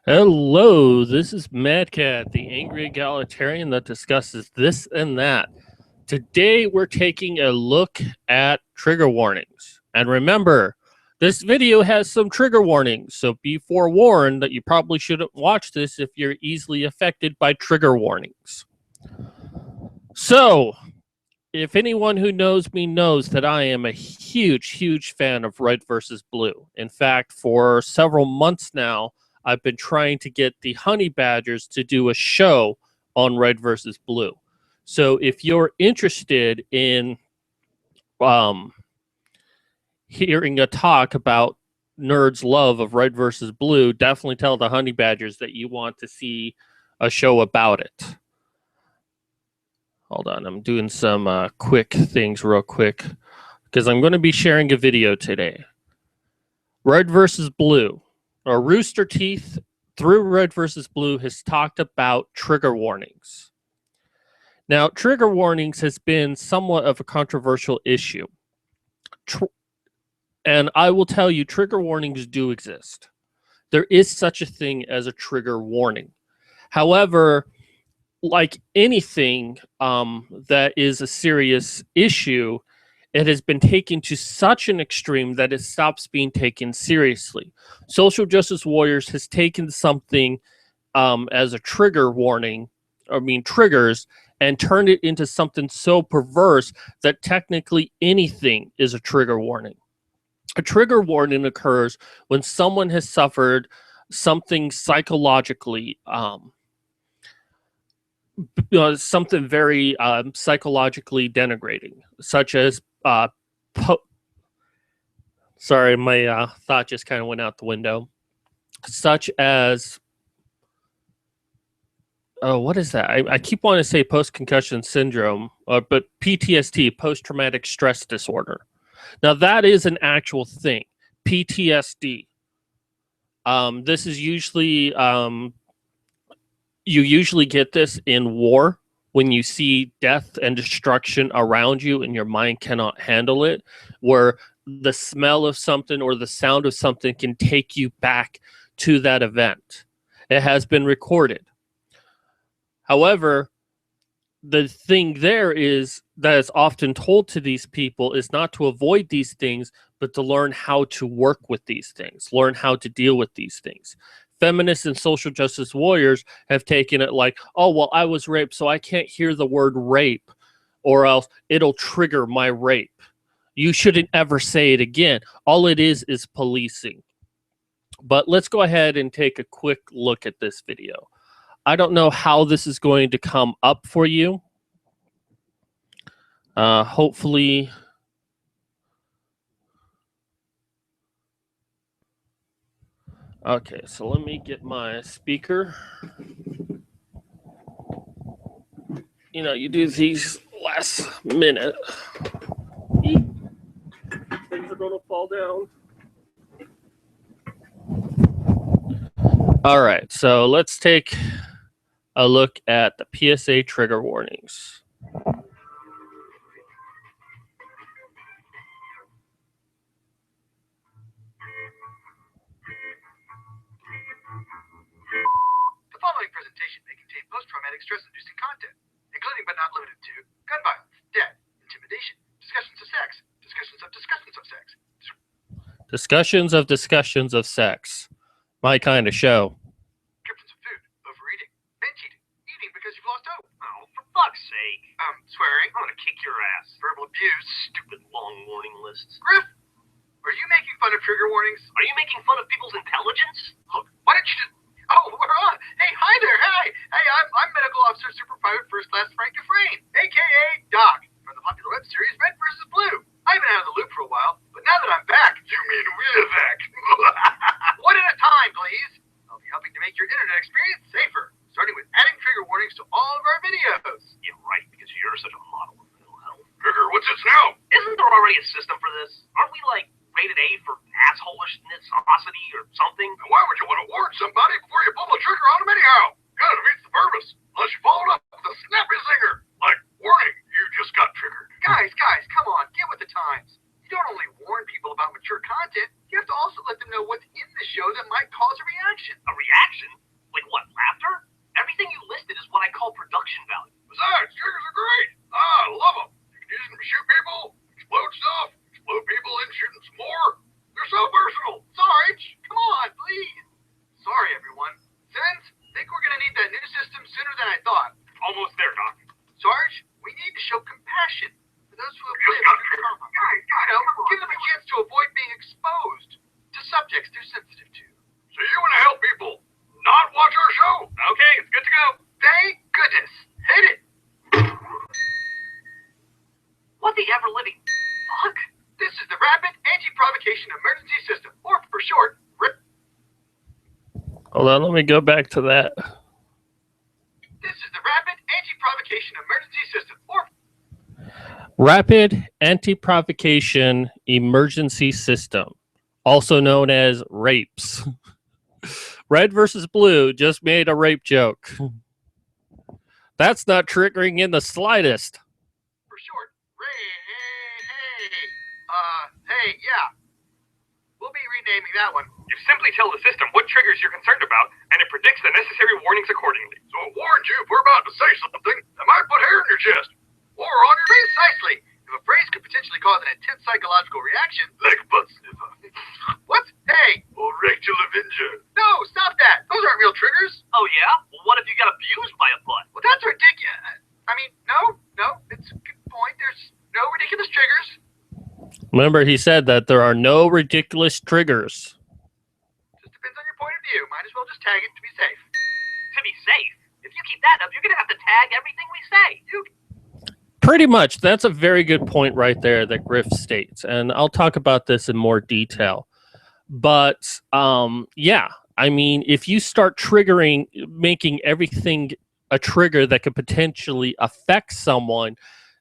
Hello, this is Mad Cat, the angry egalitarian that discusses this and that. Today, we're taking a look at trigger warnings. And remember, this video has some trigger warnings, so be forewarned that you probably shouldn't watch this if you're easily affected by trigger warnings. So, if anyone who knows me knows that I am a huge fan of Red versus Blue. In fact, for several months now, I've been trying to get the Honey Badgers to do a show on Red versus Blue. So if you're interested in hearing a talk about nerds' love of Red versus Blue, definitely tell the Honey Badgers that you want to see a show about it. Hold on, I'm doing some quick things real quick because I'm going to be sharing a video today. Red versus Blue, or RoosterTeeth through Red versus Blue has talked about trigger warnings. Now, trigger warnings has been somewhat of a controversial issue. And I will tell you, trigger warnings do exist. There is such a thing as a trigger warning. However, like anything that is a serious issue, it has been taken to such an extreme that it stops being taken seriously. Social justice warriors has taken something as a trigger warning, triggers, and turned it into something so perverse that technically anything is a trigger warning. A trigger warning occurs when someone has suffered something psychologically something very psychologically denigrating, such as sorry, my thought just kind of went out the window. Such as what is that? I keep wanting to say post-concussion syndrome, but PTSD, post-traumatic stress disorder. Now that is an actual thing. PTSD. This is usually you usually get this in war when you see death and destruction around you and your mind cannot handle it, where the smell of something or the sound of something can take you back to that event. It has been recorded. However, the thing there is that is often told to these people is not to avoid these things, but to learn how to work with these things, learn how to deal with these things. Feminists and social justice warriors have taken it like, oh, well, I was raped, so I can't hear the word rape, or else it'll trigger my rape. You shouldn't ever say it again. All it is policing. But let's go ahead and take a quick look at this video. I don't know how this is going to come up for you. Hopefully... Okay, so let me get my speaker. You know, you do these last minute. Things are going to fall down. All right, so let's take a look at the PSA trigger warnings. The following presentation may contain post-traumatic stress-inducing content, including but not limited to gun violence, death, intimidation, discussions of sex, discussions of sex. Discussions of sex. My kind of show. Descriptions of food, overeating, binge eating, eating because you've lost hope. Oh, for fuck's sake. Swearing, I'm gonna kick your ass. verbal abuse. Stupid long warning lists. Griff, are you making fun of trigger warnings? Are you making fun of people's intelligence? Look, why don't you just... Oh, we're on. Hey, hi there. Hey, I'm Medical Officer Super Private First Class Frank Dufresne, a.k.a. Doc, from the popular web series Red vs. Blue. I've been out of the loop for a while, but now that I'm back... You mean we're back? One at a time, please. I'll be helping to make your internet experience safer, starting with adding trigger warnings to all of our videos. Yeah, right, because you're such a model of mental health. Trigger, what's this now? Isn't there already a system for this? Aren't we, like, rated A for assholishnessosity or something? And why would you want to warn somebody before you pull the trigger on them anyhow? Kind of defeats the purpose, unless you followed up with a snappy zinger. Like, warning, you just got triggered. Guys, come on, get with the times. You don't only warn people about mature content, you have to also let them know what's in the show that might cause a reaction. A reaction? Like what, laughter? Everything you listed is what I call production value. Besides, triggers are great. I love them. You can use them to shoot people, explode stuff, explode people, and shoot them some more. They're so versatile. Sarge, come on, please. Sorry, everyone. Sense, think we're going to need that new system sooner than I thought. Almost there, Doc. Sarge, we need to show compassion for those who have lived through trauma. Give them a chance to avoid being exposed to subjects they're sensitive to. So you want to help people not watch our show? Okay, it's good to go. Thank goodness. Hit it. What the ever-living fuck? This is the Rapid Anti-Provocation Emergency System, or for short, RIP. Hold on, let me go back to that. This is the Rapid Anti-Provocation Emergency System, or Rapid Anti-Provocation Emergency System, also known as RAPES. Red versus Blue just made a rape joke. That's not triggering in the slightest. for short, hey, yeah. We'll be renaming that one. You simply tell the system what triggers you're concerned about, and it predicts the necessary warnings accordingly. So it warns you if we're about to say something that might put hair in your chest. Or on your precisely. If a phrase could potentially cause an intense psychological reaction, like butt sniffer. What? Hey! Or rectal avenger. No, stop that. Those aren't real triggers. Oh yeah? Well, what if you got abused by a butt? Well, that's ridiculous. I mean, no, it's a good point. There's no ridiculous triggers. Remember, he said that there are no ridiculous triggers. Just depends on your point of view. Might as well just tag it to be safe. To be safe? If you keep that up, you're gonna have to tag everything we say. Pretty much. That's a very good point right there that Griff states. And I'll talk about this in more detail. But, yeah, I mean, if you start triggering, making everything a trigger that could potentially affect someone,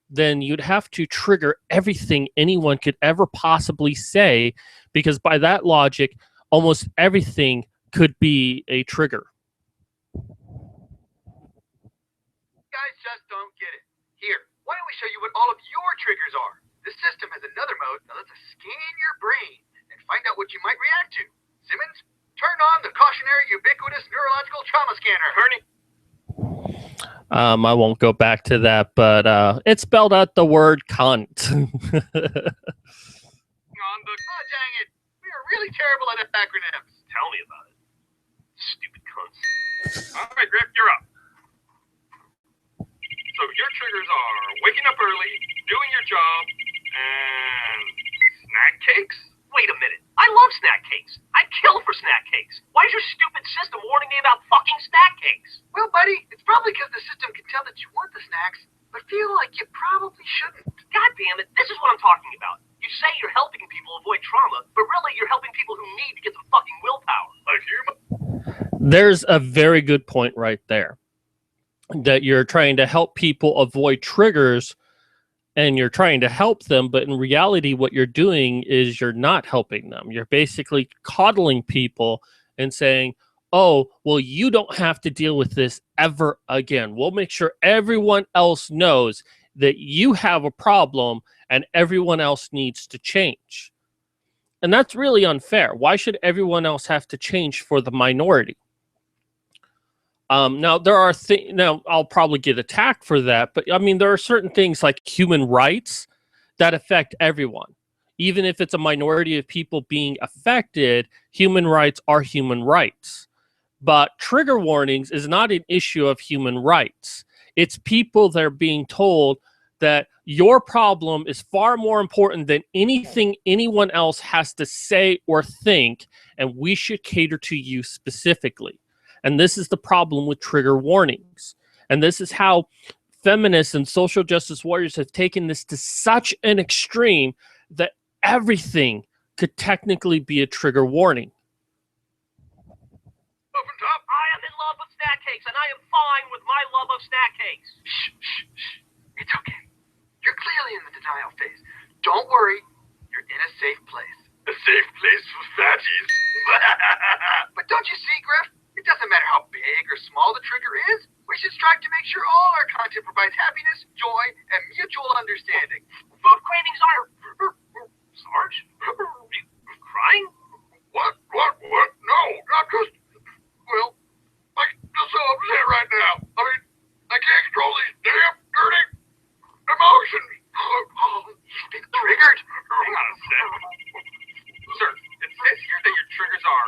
then you'd have to trigger everything anyone could ever possibly say, because by that logic, almost everything could be a trigger. Guys just don't get it. Here, why don't we show you what all of your triggers are? This system has another mode that lets us scan your brain and find out what you might react to. Simmons, turn on the cautionary ubiquitous neurological trauma scanner. Ernie? I won't go back to that, but it spelled out the word cunt. Oh, dang it. We are really terrible at acronyms. Tell me about it. Stupid cunts. All right, Griff, you're up. So your triggers are waking up early, doing your job, and snack cakes? Wait a minute. I love snack cakes. I'd kill for snack cakes. Why is your stupid system warning me about fucking snack cakes? Well, buddy, it's probably because the system can tell that you want the snacks, but feel like you probably shouldn't. God damn it, this is what I'm talking about. You say you're helping people avoid trauma, but really you're helping people who need to get some fucking willpower. Like you. There's a very good point right there. That you're trying to help people avoid triggers and you're trying to help them, but in reality, what you're doing is you're not helping them. You're basically coddling people and saying, oh, well, you don't have to deal with this ever again. We'll make sure everyone else knows that you have a problem and everyone else needs to change. And that's really unfair. Why should everyone else have to change for the minority? Now, there are things, now I'll probably get attacked for that, but I mean, there are certain things like human rights that affect everyone. Even if it's a minority of people being affected, human rights are human rights. But trigger warnings is not an issue of human rights. It's people that are being told that your problem is far more important than anything anyone else has to say or think, and we should cater to you specifically. And this is the problem with trigger warnings. And this is how feminists and social justice warriors have taken this to such an extreme that everything could technically be a trigger warning. Open top. I am in love with snack cakes, and I am fine with my love of snack cakes. Shh. It's okay. You're clearly in the denial phase. Don't worry. You're in a safe place. A safe place for fatties. But don't you see, Griff? It doesn't matter how big or small the trigger is. We should strive to make sure all our content provides happiness, joy, and mutual understanding. Food cravings are... Sarge? Are you crying? What? Hang on a sec. Sir, it says here that your triggers are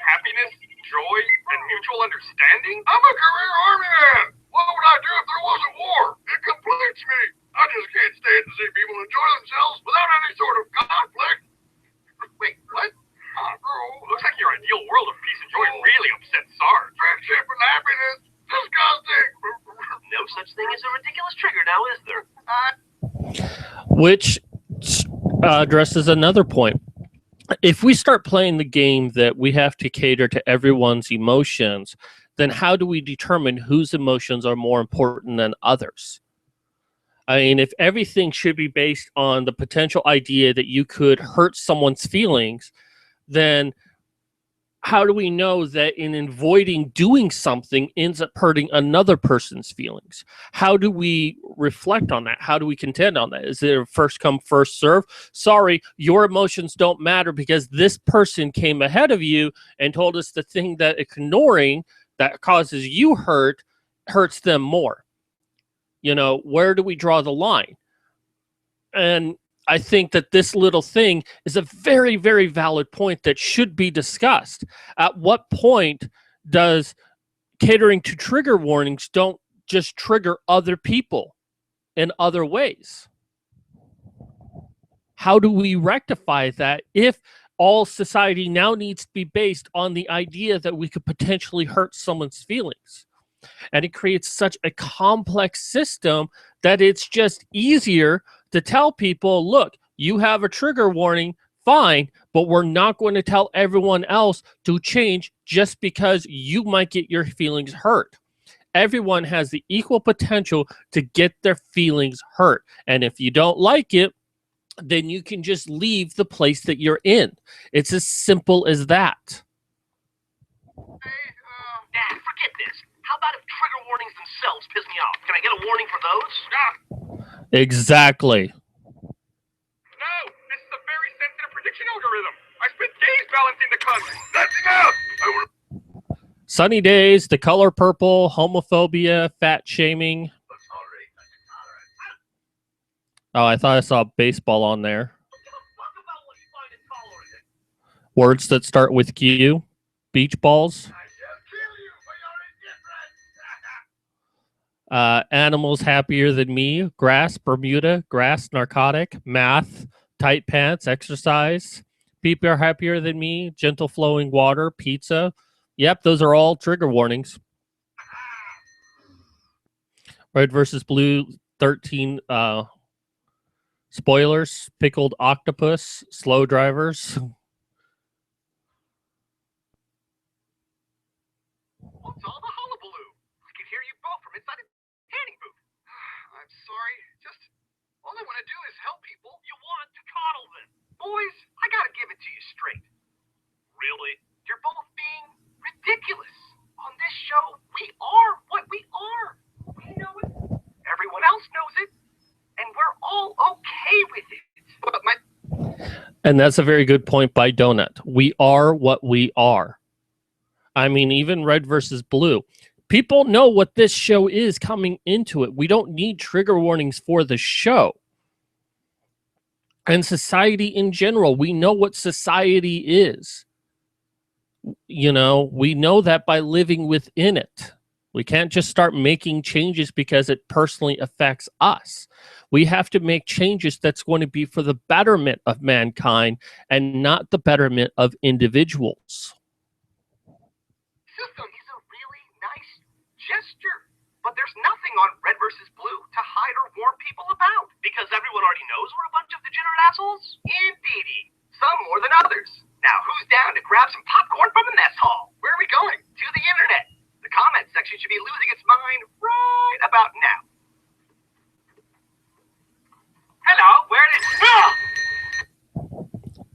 happiness, joy, and mutual understanding? I'm a career Army man. What would I do if there wasn't war? It completes me. I just can't stand to see people enjoy themselves without any sort of conflict. Wait, what? Looks like your ideal world of peace and joy really upsets Sarge. Friendship and happiness. Disgusting. No such thing as a ridiculous trigger now, is there? Which addresses another point. If we start playing the game that we have to cater to everyone's emotions, then how do we determine whose emotions are more important than others? I mean, if everything should be based on the potential idea that you could hurt someone's feelings, then how do we know that in avoiding doing something ends up hurting another person's feelings? How do we reflect on that? How do we contend on that? Is it a first come, first serve? Sorry, your emotions don't matter because this person came ahead of you and told us the thing that ignoring that causes you hurts them more. You know, where do we draw the line? And I think that this little thing is a very, very valid point that should be discussed. At what point does catering to trigger warnings don't just trigger other people in other ways? How do we rectify that if all society now needs to be based on the idea that we could potentially hurt someone's feelings? And it creates such a complex system that it's just easier to tell people, look, you have a trigger warning, fine, but we're not going to tell everyone else to change just because you might get your feelings hurt. Everyone has the equal potential to get their feelings hurt. And if you don't like it, then you can just leave the place that you're in. It's as simple as that. Dad, forget this. How about if trigger warnings themselves piss me off? Can I get a warning for those? Exactly. No, this is a very sensitive prediction algorithm. I spent days balancing the cosmos. That's enough! Sunny days, the color purple, homophobia, fat shaming. Oh, I thought I saw baseball on there. Words that start with Q. Beach balls. Animals happier than me. Grass, Bermuda, grass, narcotic, math, tight pants, exercise. People are happier than me. Gentle flowing water, pizza. Yep, those are all trigger warnings. Red versus blue, 13 spoilers. Pickled octopus, slow drivers. What's all the hullabaloo? I can hear you both from inside the tanning booth. I'm sorry. Just all I want to do is help people. You want to coddle them. Boys, I gotta give it to you straight. Really? You're both being ridiculous. On this show, we are what we are. We know it. Everyone else knows it. And we're all okay with it. But And that's a very good point by Donut. We are what we are. I mean, even red versus blue. People know what this show is coming into it. We don't need trigger warnings for the show. And society in general, we know what society is. You know, we know that by living within it. We can't just start making changes because it personally affects us. We have to make changes that's going to be for the betterment of mankind and not the betterment of individuals. System is a really nice gesture. But there's nothing on red versus blue to hide or warn people about. Because everyone already knows we're a bunch of degenerate assholes? Indeedy. Some more than others. Now, who's down to grab some popcorn from the mess hall? Where are we going? To the internet. The comment section should be losing its mind right about now. Hello, where did...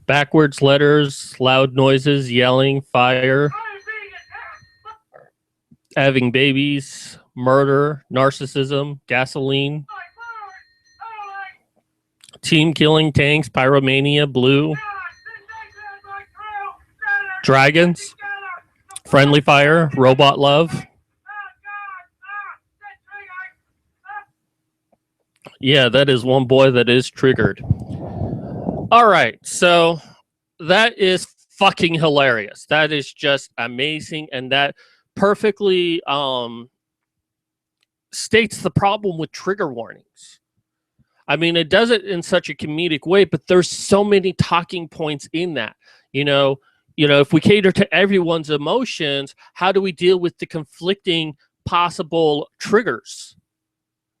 Backwards letters, loud noises, yelling, fire, having babies, murder, narcissism, gasoline, team killing, tanks, pyromania, blue, dragons, friendly fire, robot love. Yeah, that is one boy that is triggered. All right, so that is fucking hilarious. That is just amazing, and that perfectly states the problem with trigger warnings. I mean, it does it in such a comedic way, but there's so many talking points in that. You know, if we cater to everyone's emotions, how do we deal with the conflicting possible triggers?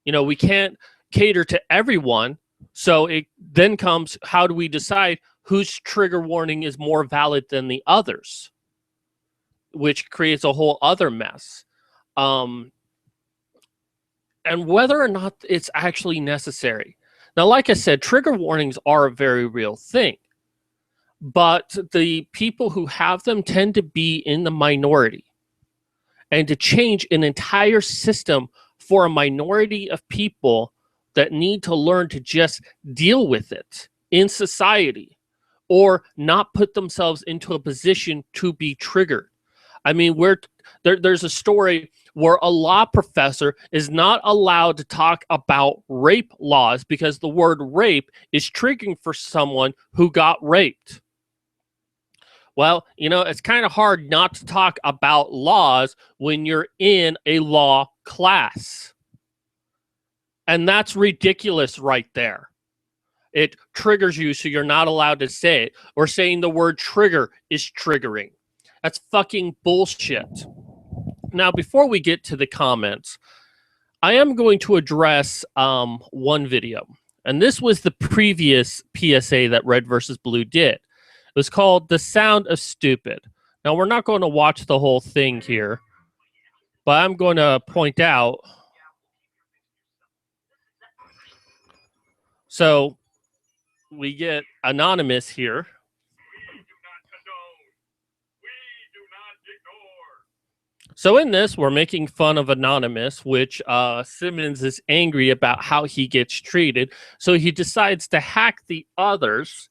We can't cater to everyone. So it then comes, how do we decide whose trigger warning is more valid than the others? Which creates a whole other mess. And whether or not it's actually necessary. Now, like I said, trigger warnings are a very real thing. But the people who have them tend to be in the minority. And to change an entire system for a minority of people that need to learn to just deal with it in society or not put themselves into a position to be triggered. I mean, there's a story where a law professor is not allowed to talk about rape laws because the word rape is triggering for someone who got raped. Well, it's kind of hard not to talk about laws when you're in a law class. And that's ridiculous right there. It triggers you, so you're not allowed to say it. Or saying the word trigger is triggering. That's fucking bullshit. Now, before we get to the comments, I am going to address one video. And this was the previous PSA that Red versus Blue did. It was called The Sound of Stupid. Now, we're not going to watch the whole thing here, but I'm going to point out. So we get Anonymous here. So in this, we're making fun of Anonymous, which Simmons is angry about how he gets treated. So he decides to hack the others,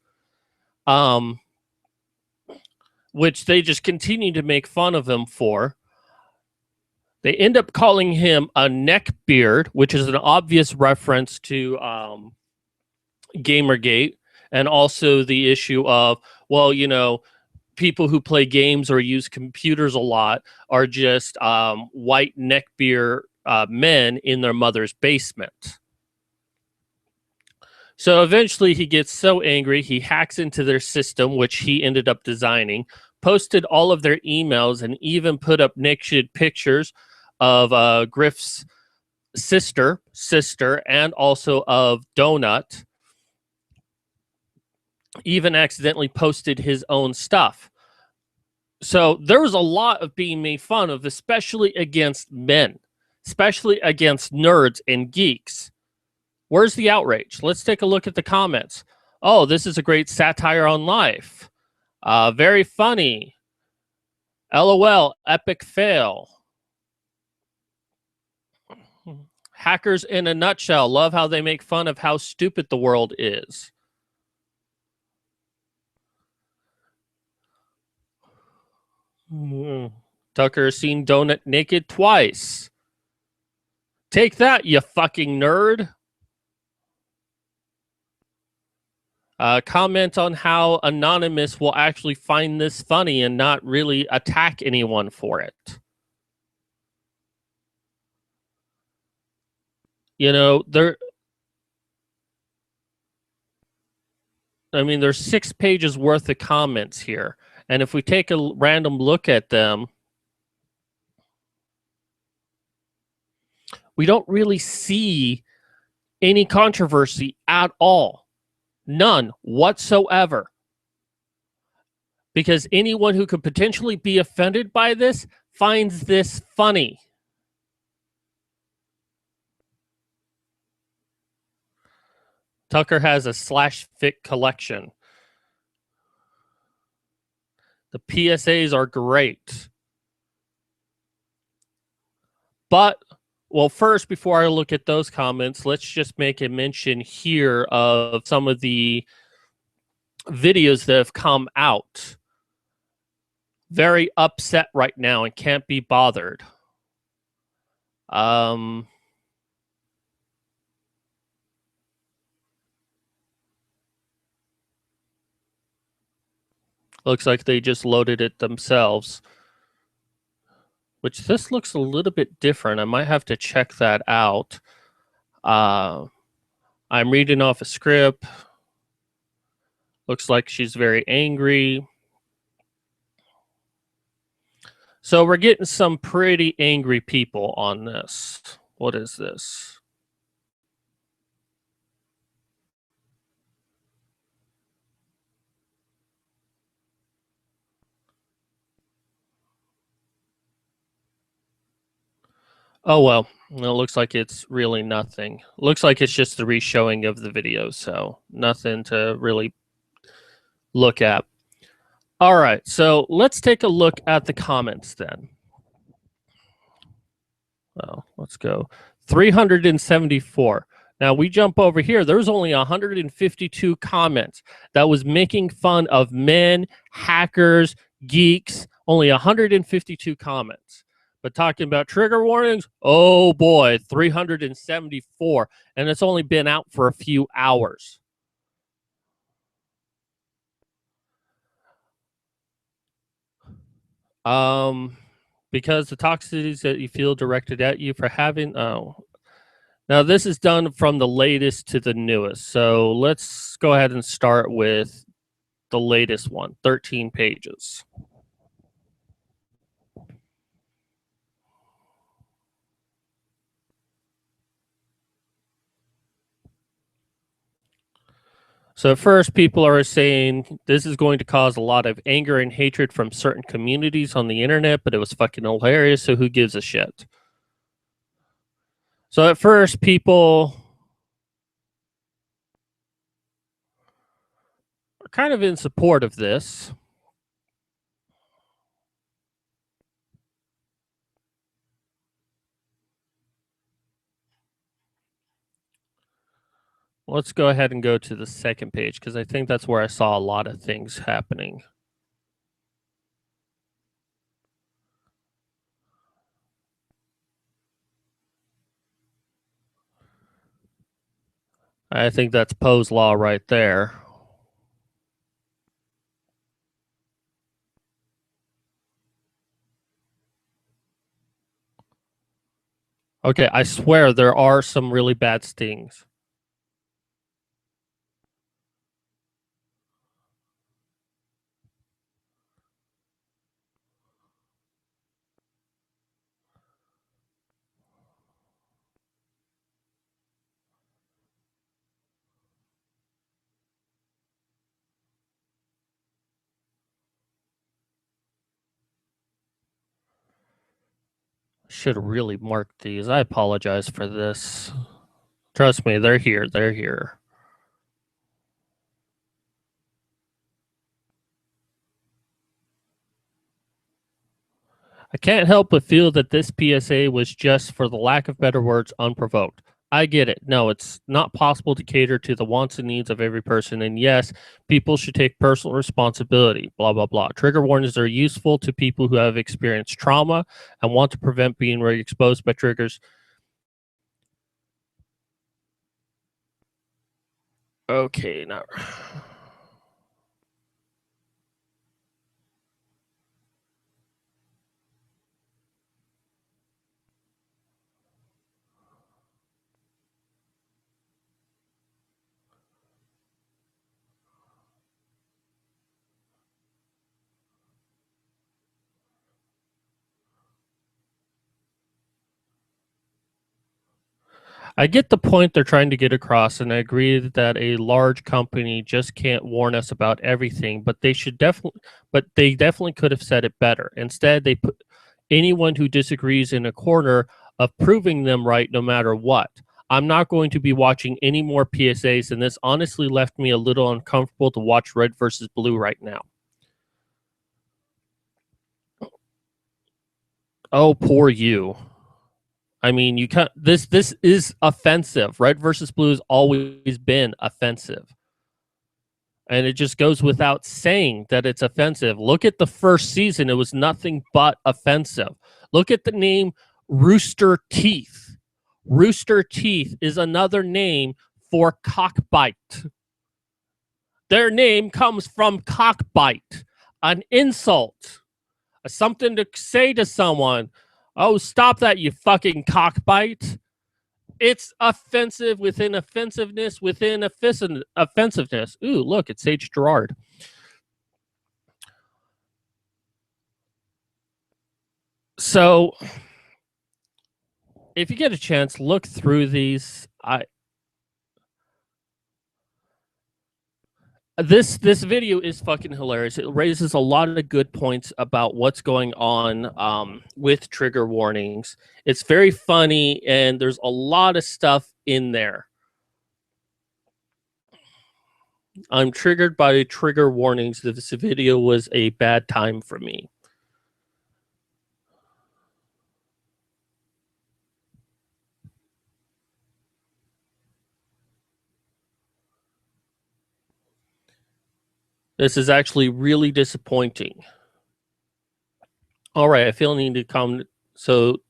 which they just continue to make fun of him for. They end up calling him a neckbeard, which is an obvious reference to Gamergate, and also the issue of, well, people who play games or use computers a lot are just white neckbeard men in their mother's basement. So eventually he gets so angry, he hacks into their system, which he ended up designing, posted all of their emails, and even put up naked pictures of Griff's sister, and also of Donut. Even accidentally posted his own stuff. So there was a lot of being made fun of, especially against men, especially against nerds and geeks. Where's the outrage? Let's take a look at the comments. Oh, this is a great satire on life. Very funny. LOL, epic fail. Hackers in a nutshell. Love how they make fun of how stupid the world is. Tucker seen Donut naked twice. Take that, you fucking nerd. Comment on how Anonymous will actually find this funny and not really attack anyone for it. There's 6 pages worth of comments here. And if we take a random look at them, we don't really see any controversy at all. None whatsoever. Because anyone who could potentially be offended by this finds this funny. Tucker has a /fic collection. The PSAs are great. But, well, first, before I look at those comments, let's just make a mention here of some of the videos that have come out. Very upset right now and can't be bothered. Looks like they just loaded it themselves. Which this looks a little bit different. I might have to check that out. I'm reading off a script. Looks like she's very angry. So we're getting some pretty angry people on this. What is this? Oh, well, it looks like it's really nothing. Looks like it's just the reshowing of the video, so nothing to really look at. All right, so let's take a look at the comments then. Well, let's go. 374. Now we jump over here. There's only 152 comments that was making fun of men, hackers, geeks. Only 152 comments. But talking about trigger warnings, oh boy, 374. And it's only been out for a few hours. Because the toxicities that you feel directed at you for having, now this is done from the latest to the newest. So let's go ahead and start with the latest one, 13 pages. So first, people are saying this is going to cause a lot of anger and hatred from certain communities on the internet, but it was fucking hilarious, so who gives a shit? So at first, people are kind of in support of this. Let's go ahead and go to the second page because I think that's where I saw a lot of things happening. I think that's Poe's law right there. Okay, I swear there are some really bad stings. Should have really marked these. I apologize for this. Trust me, they're here. They're here. I can't help but feel that this PSA was just, for the lack of better words, unprovoked. I get it. No, it's not possible to cater to the wants and needs of every person. And yes, people should take personal responsibility, blah, blah, blah. Trigger warnings are useful to people who have experienced trauma and want to prevent being exposed by triggers. Okay, now... I get the point they're trying to get across, and I agree that a large company just can't warn us about everything, but they definitely could have said it better. Instead, they put anyone who disagrees in a corner of proving them right no matter what. I'm not going to be watching any more PSAs, and this honestly left me a little uncomfortable to watch Red versus Blue right now. Oh, poor you. I mean, you can't. This is offensive. Red versus Blue has always been offensive, and it just goes without saying that it's offensive. Look at the first season; it was nothing but offensive. Look at the name RoosterTeeth. RoosterTeeth is another name for cockbite. Their name comes from cockbite. an insult, something to say to someone. Oh, stop that, you fucking cockbite. It's offensive within offensiveness within offensiveness. Ooh, look, it's Sage Gerard. So, if you get a chance, look through these. This video is fucking hilarious. It raises a lot of good points about what's going on with trigger warnings. It's very funny, and there's a lot of stuff in there. I'm triggered by trigger warnings. This video was a bad time for me. This is actually really disappointing. All right, I feel I need to come. So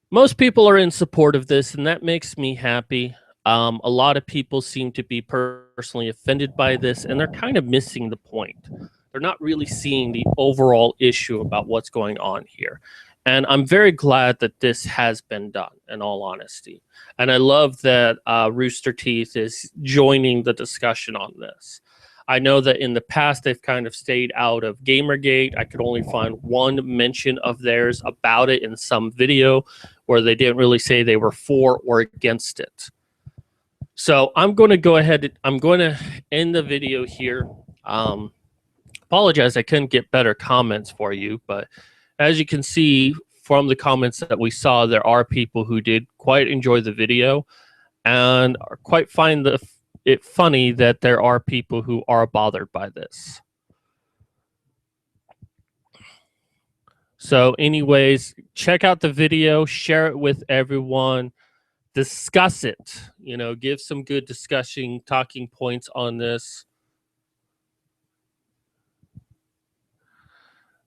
most people are in support of this, and that makes me happy. A lot of people seem to be personally offended by this, and they're kind of missing the point. They're not really seeing the overall issue about what's going on here. And I'm very glad that this has been done, in all honesty. And I love that RoosterTeeth is joining the discussion on this. I know that in the past, they've kind of stayed out of Gamergate. I could only find one mention of theirs about it in some video where they didn't really say they were for or against it. So I'm going to go ahead. I'm going to end the video here. Apologize, I couldn't get better comments for you, but as you can see from the comments that we saw, there are people who did quite enjoy the video and quite find it funny that there are people who are bothered by this. So anyways, check out the video, share it with everyone, discuss it, you know, give some good discussion, talking points on this.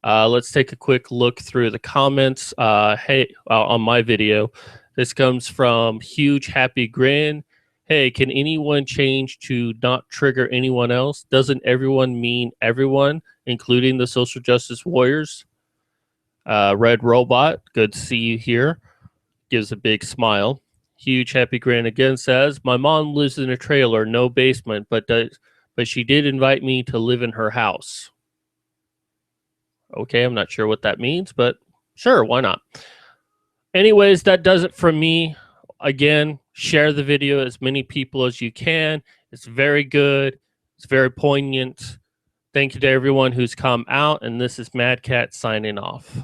Let's take a quick look through the comments. Hey, on my video, this comes from Huge Happy Grin. Hey, can anyone change to not trigger anyone else? Doesn't everyone mean everyone, including the social justice warriors? Red Robot, good to see you here. Gives a big smile. Huge Happy Grin again says, my mom lives in a trailer, no basement, but she did invite me to live in her house. Okay, I'm not sure what that means, but sure, why not? Anyways, that does it from me. Again, share the video as many people as you can. It's very good. It's very poignant. Thank you to everyone who's come out, and this is Mad Cat signing off.